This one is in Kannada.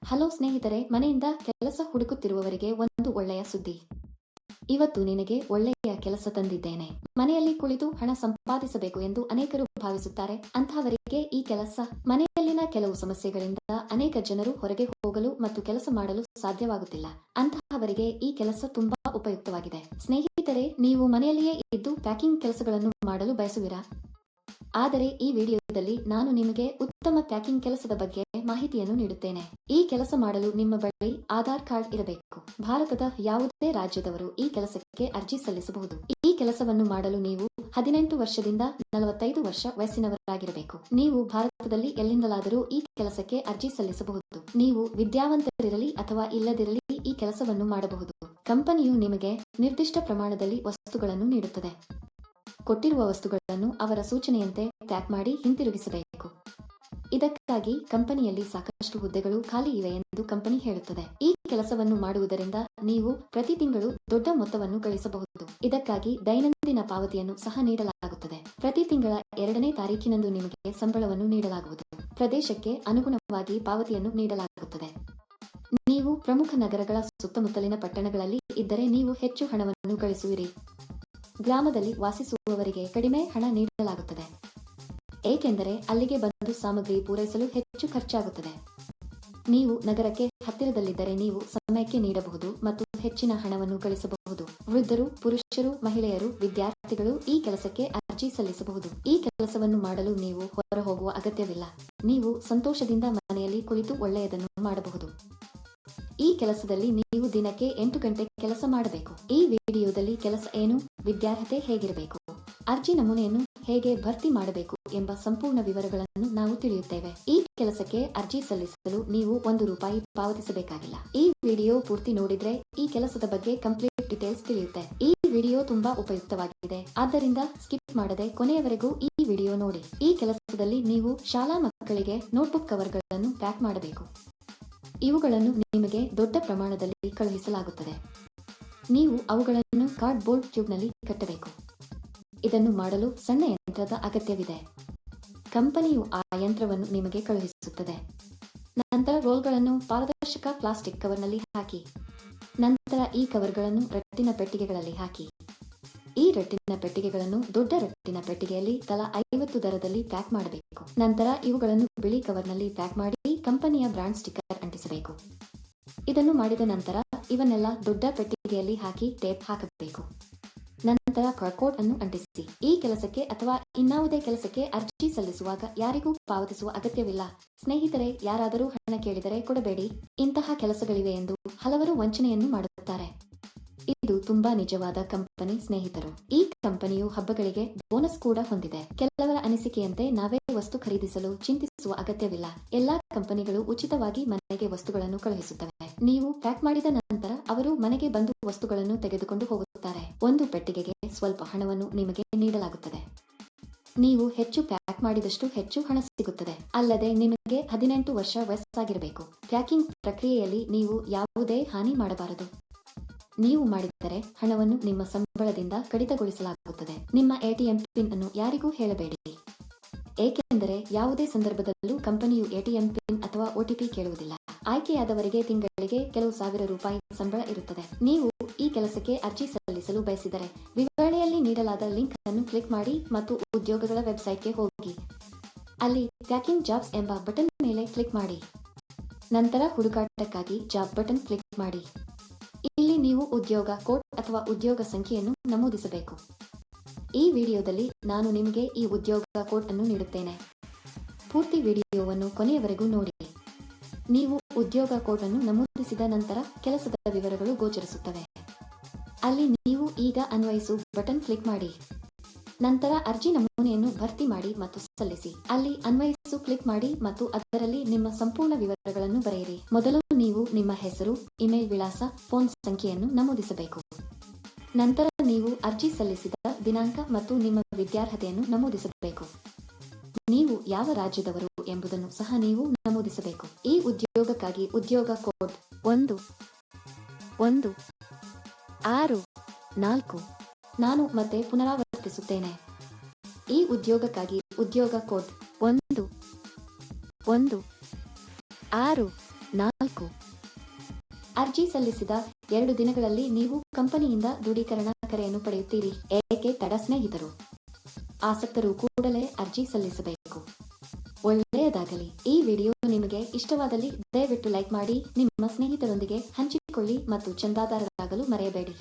ಹಲೋ ಸ್ನೇಹಿತರೆ, ಮನೆಯಿಂದ ಕೆಲಸ ಹುಡುಕುತ್ತಿರುವವರಿಗೆ ಒಂದು ಒಳ್ಳೆಯ ಸುದ್ದಿ. ಇವತ್ತು ನಿನಗೆ ಒಳ್ಳೆಯ ಕೆಲಸ ತಂದಿದ್ದೇನೆ. ಮನೆಯಲ್ಲಿ ಕುಳಿತು ಹಣ ಸಂಪಾದಿಸಬೇಕು ಎಂದು ಅನೇಕರು ಭಾವಿಸುತ್ತಾರೆ. ಅಂತಹವರಿಗೆ ಈ ಕೆಲಸ. ಮನೆಯಲ್ಲಿನ ಕೆಲವು ಸಮಸ್ಯೆಗಳಿಂದ ಅನೇಕ ಜನರು ಹೊರಗೆ ಹೋಗಲು ಮತ್ತು ಕೆಲಸ ಮಾಡಲು ಸಾಧ್ಯವಾಗುತ್ತಿಲ್ಲ. ಅಂತಹವರಿಗೆ ಈ ಕೆಲಸ ತುಂಬಾ ಉಪಯುಕ್ತವಾಗಿದೆ. ಸ್ನೇಹಿತರೆ, ನೀವು ಮನೆಯಲ್ಲಿಯೇ ಇದ್ದು ಪ್ಯಾಕಿಂಗ್ ಕೆಲಸಗಳನ್ನು ಮಾಡಲು ಬಯಸುವಿರಾ? ಆದರೆ ಈ ವಿಡಿಯೋದಲ್ಲಿ ನಾನು ನಿಮಗೆ ಉತ್ತಮ ಪ್ಯಾಕಿಂಗ್ ಕೆಲಸದ ಬಗ್ಗೆ ಮಾಹಿತಿಯನ್ನು ನೀಡುತ್ತೇನೆ. ಈ ಕೆಲಸ ಮಾಡಲು ನಿಮ್ಮ ಬಳಿ ಆಧಾರ್ ಕಾರ್ಡ್ ಇರಬೇಕು. ಭಾರತದ ಯಾವುದೇ ರಾಜ್ಯದವರು ಈ ಕೆಲಸಕ್ಕೆ ಅರ್ಜಿ ಸಲ್ಲಿಸಬಹುದು. ಈ ಕೆಲಸವನ್ನು ಮಾಡಲು ನೀವು 18 ವರ್ಷದಿಂದ 45 ವರ್ಷ ವಯಸ್ಸಿನವರಾಗಿರಬೇಕು. ನೀವು ಭಾರತದಲ್ಲಿ ಎಲ್ಲಿಂದಲಾದರೂ ಈ ಕೆಲಸಕ್ಕೆ ಅರ್ಜಿ ಸಲ್ಲಿಸಬಹುದು. ನೀವು ವಿದ್ಯಾವಂತರಿರಲಿ ಅಥವಾ ಇಲ್ಲದಿರಲಿ ಈ ಕೆಲಸವನ್ನು ಮಾಡಬಹುದು. ಕಂಪನಿಯು ನಿಮಗೆ ನಿರ್ದಿಷ್ಟ ಪ್ರಮಾಣದಲ್ಲಿ ವಸ್ತುಗಳನ್ನು ನೀಡುತ್ತದೆ. ಕೊಟ್ಟಿರುವ ವಸ್ತುಗಳನ್ನು ಅವರ ಸೂಚನೆಯಂತೆ ಪ್ಯಾಕ್ ಮಾಡಿ ಹಿಂತಿರುಗಿಸಬೇಕು. ಇದಕ್ಕಾಗಿ ಕಂಪನಿಯಲ್ಲಿ ಸಾಕಷ್ಟು ಹುದ್ದೆಗಳು ಖಾಲಿ ಇವೆ ಎಂದು ಕಂಪನಿ ಹೇಳುತ್ತದೆ. ಈ ಕೆಲಸವನ್ನು ಮಾಡುವುದರಿಂದ ನೀವು ಪ್ರತಿ ತಿಂಗಳು ದೊಡ್ಡ ಮೊತ್ತವನ್ನು ಗಳಿಸಬಹುದು. ಇದಕ್ಕಾಗಿ ದೈನಂದಿನ ಪಾವತಿಯನ್ನು ಸಹ ನೀಡಲಾಗುತ್ತದೆ. ಪ್ರತಿ ತಿಂಗಳ 2ನೇ ತಾರೀಖಿನಂದು ನಿಮಗೆ ಸಂಬಳವನ್ನು ನೀಡಲಾಗುವುದು. ಪ್ರದೇಶಕ್ಕೆ ಅನುಗುಣವಾಗಿ ಪಾವತಿಯನ್ನು ನೀಡಲಾಗುತ್ತದೆ. ನೀವು ಪ್ರಮುಖ ನಗರಗಳ ಸುತ್ತಮುತ್ತಲಿನ ಪಟ್ಟಣಗಳಲ್ಲಿ ಇದ್ದರೆ ನೀವು ಹೆಚ್ಚು ಹಣವನ್ನು ಗಳಿಸುವಿರಿ. ಗ್ರಾಮದಲ್ಲಿ ವಾಸಿಸುವವರಿಗೆ ಕಡಿಮೆ ಹಣ ನೀಡಲಾಗುತ್ತದೆ, ಏಕೆಂದರೆ ಅಲ್ಲಿಗೆ ಬಂದು ಸಾಮಗ್ರಿ ಪೂರೈಸಲು ಹೆಚ್ಚು ಖರ್ಚಾಗುತ್ತದೆ. ನೀವು ನಗರಕ್ಕೆ ಹತ್ತಿರದಲ್ಲಿದ್ದರೆ ನೀವು ಸಮಯಕ್ಕೆ ನೀಡಬಹುದು ಮತ್ತು ಹೆಚ್ಚಿನ ಹಣವನ್ನು ಗಳಿಸಬಹುದು. ವೃದ್ಧರು, ಪುರುಷರು, ಮಹಿಳೆಯರು, ವಿದ್ಯಾರ್ಥಿಗಳು ಈ ಕೆಲಸಕ್ಕೆ ಅರ್ಜಿ ಸಲ್ಲಿಸಬಹುದು. ಈ ಕೆಲಸವನ್ನು ಮಾಡಲು ನೀವು ಹೊರ ಹೋಗುವ ಅಗತ್ಯವಿಲ್ಲ. ನೀವು ಸಂತೋಷದಿಂದ ಮನೆಯಲ್ಲಿ ಕುಳಿತು ಒಳ್ಳೆಯದನ್ನು ಮಾಡಬಹುದು. ಈ ಕೆಲಸದಲ್ಲಿ ನೀವು ದಿನಕ್ಕೆ 8 ಗಂಟೆ ಕೆಲಸ ಮಾಡಬೇಕು. ಈ ವಿಡಿಯೋದಲ್ಲಿ ಕೆಲಸ ಏನು, ವಿದ್ಯಾರ್ಹತೆ ಹೇಗಿರಬೇಕು, ಅರ್ಜಿ ನಮೂನೆಯನ್ನು ಹೇಗೆ ಭರ್ತಿ ಮಾಡಬೇಕು ಎಂಬ ಸಂಪೂರ್ಣ ವಿವರಗಳನ್ನು ನಾವು ತಿಳಿಯುತ್ತೇವೆ. ಈ ಕೆಲಸಕ್ಕೆ ಅರ್ಜಿ ಸಲ್ಲಿಸಲು ನೀವು ₹1 ಪಾವತಿಸಬೇಕಾಗಿಲ್ಲ. ಈ ವಿಡಿಯೋ ಪೂರ್ತಿ ನೋಡಿದ್ರೆ ಈ ಕೆಲಸದ ಬಗ್ಗೆ ಕಂಪ್ಲೀಟ್ ಡೀಟೇಲ್ಸ್ ತಿಳಿಯುತ್ತೆ. ಈ ವಿಡಿಯೋ ತುಂಬಾ ಉಪಯುಕ್ತವಾಗಿದೆ, ಆದ್ದರಿಂದ ಸ್ಕಿಪ್ ಮಾಡದೆ ಕೊನೆಯವರೆಗೂ ಈ ವಿಡಿಯೋ ನೋಡಿ. ಈ ಕೆಲಸದಲ್ಲಿ ನೀವು ಶಾಲಾ ಮಕ್ಕಳಿಗೆ ನೋಟ್ಬುಕ್ ಕವರ್ಗಳನ್ನು ಪ್ಯಾಕ್ ಮಾಡಬೇಕು. ಇವುಗಳನ್ನು ನಿಮಗೆ ದೊಡ್ಡ ಪ್ರಮಾಣದಲ್ಲಿ ಕಳುಹಿಸಲಾಗುತ್ತದೆ. ನೀವು ಅವುಗಳನ್ನು ಕಾರ್ಡ್ಬೋರ್ಡ್ ಟ್ಯೂಬ್ನಲ್ಲಿ ಕಟ್ಟಬೇಕು. ಇದನ್ನು ಮಾಡಲು ಸಣ್ಣ ಯಂತ್ರದ ಅಗತ್ಯವಿದೆ. ಕಂಪನಿಯು ಆ ಯಂತ್ರವನ್ನು ನಿಮಗೆ ಕಳುಹಿಸುತ್ತದೆ. ನಂತರ ರೋಲ್ಗಳನ್ನು ಪಾರದರ್ಶಕ ಪ್ಲಾಸ್ಟಿಕ್ ಕವರ್ನಲ್ಲಿ ಹಾಕಿ. ನಂತರ ಈ ಕವರ್ಗಳನ್ನು ರಟ್ಟಿನ ಪೆಟ್ಟಿಗೆಗಳಲ್ಲಿ ಹಾಕಿ. ಈ ರಟ್ಟಿನ ಪೆಟ್ಟಿಗೆಗಳನ್ನು ದೊಡ್ಡ ರಟ್ಟಿನ ಪೆಟ್ಟಿಗೆಯಲ್ಲಿ ತಲಾ 50 ದರದಲ್ಲಿ ಪ್ಯಾಕ್ ಮಾಡಬೇಕು. ನಂತರ ಇವುಗಳನ್ನು ಬಿಳಿ ಕವರ್ನಲ್ಲಿ ಪ್ಯಾಕ್ ಮಾಡಿ ಕಂಪನಿಯ ಬ್ರಾಂಡ್ ಸ್ಟಿಕ್ಕರ್ ಅಂಟಿಸಬೇಕು. ಇದನ್ನು ಮಾಡಿದ ನಂತರ ಇವನ್ನೆಲ್ಲ ದೊಡ್ಡ ಪೆಟ್ಟಿಗೆಯಲ್ಲಿ ಹಾಕಿ ಟೇಪ್ ಹಾಕಬೇಕು. ನಂತರ ಬಾರ್ಕೋಡ್ ಅನ್ನು ಅಂಟಿಸಿ. ಈ ಕೆಲಸಕ್ಕೆ ಅಥವಾ ಇನ್ನಾವುದೇ ಕೆಲಸಕ್ಕೆ ಅರ್ಜಿ ಸಲ್ಲಿಸುವಾಗ ಯಾರಿಗೂ ಪಾವತಿಸುವ ಅಗತ್ಯವಿಲ್ಲ. ಸ್ನೇಹಿತರೆ, ಯಾರಾದರೂ ಹಣ ಕೇಳಿದರೆ ಕೊಡಬೇಡಿ. ಇಂತಹ ಕೆಲಸಗಳಿವೆ ಎಂದು ಹಲವರು ವಂಚನೆಯನ್ನು ಮಾಡುತ್ತಾರೆ. ಇದು ತುಂಬಾ ನಿಜವಾದ ಕಂಪನಿ ಸ್ನೇಹಿತರು. ಈ ಕಂಪನಿಯು ಹಬ್ಬಗಳಿಗೆ ಬೋನಸ್ ಕೂಡ ಹೊಂದಿದೆ. ಕೆಲವರ ಅನಿಸಿಕೆಯಂತೆ ನಾವೇ ವಸ್ತು ಖರೀದಿಸಲು ಚಿಂತಿಸುವ ಅಗತ್ಯವಿಲ್ಲ. ಎಲ್ಲಾ ಕಂಪನಿಗಳು ಉಚಿತವಾಗಿ ಮನೆಗೆ ವಸ್ತುಗಳನ್ನು ಕಳುಹಿಸುತ್ತವೆ. ನೀವು ಪ್ಯಾಕ್ ಮಾಡಿದ ನಂತರ ಅವರು ಮನೆಗೆ ಬಂದು ವಸ್ತುಗಳನ್ನು ತೆಗೆದುಕೊಂಡು ಹೋಗುತ್ತಾರೆ. ಒಂದು ಪೆಟ್ಟಿಗೆಗೆ ಸ್ವಲ್ಪ ಹಣವನ್ನು ನಿಮಗೆ ನೀಡಲಾಗುತ್ತದೆ. ನೀವು ಹೆಚ್ಚು ಪ್ಯಾಕ್ ಮಾಡಿದಷ್ಟು ಹೆಚ್ಚು ಹಣ ಸಿಗುತ್ತದೆ. ಅಲ್ಲದೆ ನಿಮಗೆ 18 ವರ್ಷ ವಯಸ್ಸಾಗಿರಬೇಕು. ಪ್ಯಾಕಿಂಗ್ ಪ್ರಕ್ರಿಯೆಯಲ್ಲಿ ನೀವು ಯಾವುದೇ ಹಾನಿ ಮಾಡಬಾರದು. ನೀವು ಮಾಡಿದರೆ ಹಣವನ್ನು ನಿಮ್ಮ ಸಂಬಳದಿಂದ ಕಡಿತಗೊಳಿಸಲಾಗುತ್ತದೆ. ನಿಮ್ಮ ATM ಪಿನ್ ಅನ್ನು ಯಾರಿಗೂ ಹೇಳಬೇಡಿ, ಏಕೆಂದರೆ ಯಾವುದೇ ಸಂದರ್ಭದಲ್ಲೂ ಕಂಪನಿಯು ATM ಪಿನ್ ಅಥವಾ OTP ಕೇಳುವುದಿಲ್ಲ. ಆಯ್ಕೆಯಾದವರಿಗೆ ತಿಂಗಳಿಗೆ ಕೆಲವು ₹1000 ಸಂಬಳ ಇರುತ್ತದೆ. ನೀವು ಈ ಕೆಲಸಕ್ಕೆ ಅರ್ಜಿ ಸಲ್ಲಿಸಲು ಬಯಸಿದರೆ ವಿವರಣೆಯಲ್ಲಿ ನೀಡಲಾದ ಲಿಂಕ್ ಅನ್ನು ಕ್ಲಿಕ್ ಮಾಡಿ ಮತ್ತು ಉದ್ಯೋಗಗಳ ವೆಬ್ಸೈಟ್ಗೆ ಹೋಗಿ. ಅಲ್ಲಿ ಪ್ಯಾಕಿಂಗ್ ಜಾಬ್ಸ್ ಎಂಬ ಬಟನ್ ಮೇಲೆ ಕ್ಲಿಕ್ ಮಾಡಿ. ನಂತರ ಹುಡುಕಾಟಕ್ಕಾಗಿ ಜಾಬ್ ಬಟನ್ ಕ್ಲಿಕ್ ಮಾಡಿ. ಇಲ್ಲಿ ನೀವು ಉದ್ಯೋಗ ಕೋಡ್ ಅಥವಾ ಉದ್ಯೋಗ ಸಂಖ್ಯೆಯನ್ನು ನಮೂದಿಸಬೇಕು. ಈ ವಿಡಿಯೋದಲ್ಲಿ ನಾನು ನಿಮಗೆ ಈ ಉದ್ಯೋಗ ಕೋಡ್ ಅನ್ನು ನೀಡುತ್ತೇನೆ. ಪೂರ್ತಿ ವಿಡಿಯೋವನ್ನು ಕೊನೆಯವರೆಗೂ ನೋಡಿ. ನೀವು ಉದ್ಯೋಗ ಕೋಡ್ ಅನ್ನು ನಮೂದಿಸಿದ ನಂತರ ಕೆಲಸದ ವಿವರಗಳು ಗೋಚರಿಸುತ್ತವೆ. ಅಲ್ಲಿ ನೀವು ಈಗ ಅನ್ವಯಿಸು ಬಟನ್ ಕ್ಲಿಕ್ ಮಾಡಿ. ನಂತರ ಅರ್ಜಿ ನಮೂನೆಯನ್ನು ಭರ್ತಿ ಮಾಡಿ ಮತ್ತು ಸಲ್ಲಿಸಿ. ಅಲ್ಲಿ ಅನ್ವಯಿಸು ಕ್ಲಿಕ್ ಮಾಡಿ ಮತ್ತು ಅದರಲ್ಲಿ ನಿಮ್ಮ ಸಂಪೂರ್ಣ ವಿವರಗಳನ್ನು ಬರೆಯಿರಿ. ಮೊದಲು ನೀವು ನಿಮ್ಮ ಹೆಸರು, ಇಮೇಲ್ ವಿಳಾಸ, ಫೋನ್ ಸಂಖ್ಯೆಯನ್ನು ನಮೂದಿಸಬೇಕು. ನಂತರ ನೀವು ಅರ್ಜಿ ಸಲ್ಲಿಸಿದ ದಿನಾಂಕ ಮತ್ತು ನಿಮ್ಮ ವಿದ್ಯಾರ್ಹತೆಯನ್ನು ನಮೂದಿಸಬೇಕು. ನೀವು ಯಾವ ರಾಜ್ಯದವರು ಎಂಬುದನ್ನು ಸಹ ನೀವು ನಮೂದಿಸಬೇಕು. ಈ ಉದ್ಯೋಗಕ್ಕಾಗಿ ಉದ್ಯೋಗ ಕೋಡ್ 1164. ನಾನು ಮತ್ತೆ ಪುನರಾವರ್ತಿಸುತ್ತೇನೆ. ಈ ಉದ್ಯೋಗಕ್ಕಾಗಿ ಉದ್ಯೋಗ ಕೋಡ್ 1164. 4. ಅರ್ಜಿ ಸಲ್ಲಿಸಿದ 2 ದಿನಗಳಲ್ಲಿ ನೀವು ಕಂಪನಿಯಿಂದ ದೃಢೀಕರಣ ಕರೆಯನ್ನು ಪಡೆಯುತ್ತೀರಿ. ಏಕೆ ತಡ ಸ್ನೇಹಿತರು? ಆಸಕ್ತರು ಕೂಡಲೇ ಅರ್ಜಿ ಸಲ್ಲಿಸಬೇಕು. ಒಳ್ಳೆಯದಾಗಲಿ. ಈ ವಿಡಿಯೋ ನಿಮಗೆ ಇಷ್ಟವಾದಲ್ಲಿ ದಯವಿಟ್ಟು ಲೈಕ್ ಮಾಡಿ, ನಿಮ್ಮ ಸ್ನೇಹಿತರೊಂದಿಗೆ ಹಂಚಿಕೊಳ್ಳಿ ಮತ್ತು ಚಂದಾದಾರರಾಗಲು ಮರೆಯಬೇಡಿ.